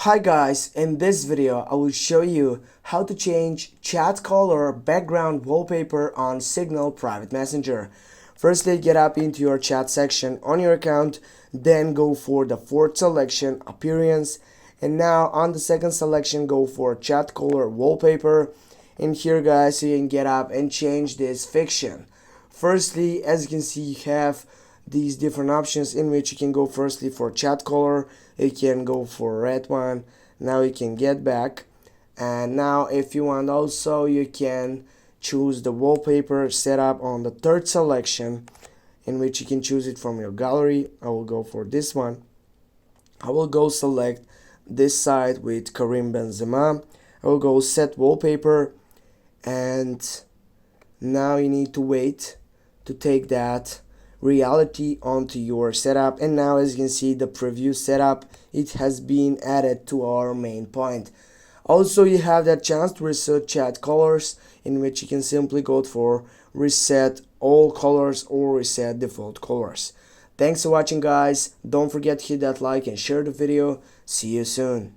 Hi guys, in this video I will show you how to change chat color background wallpaper on Signal Private Messenger. Firstly, get up into your chat section on your account, then go for the fourth selection, appearance, and now on the second selection go for chat color wallpaper. And here guys, you can get up and change this fiction. Firstly, as you can see, you have these different options in which you can go firstly for chat color, you can go for red one, now you can get back, and now if you want also you can choose the wallpaper setup on the third selection, in which you can choose it from your gallery. I will go for this one. I will go select this side with Karim Benzema. I will go set wallpaper, and now you need to wait to take that reality onto your setup. And now as you can see, the preview setup, it has been added to our main point. Also, you have that chance to reset chat colors, in which you can simply go for reset all colors or reset default colors. Thanks for watching guys. Don't forget to hit that like and share the video. See you soon.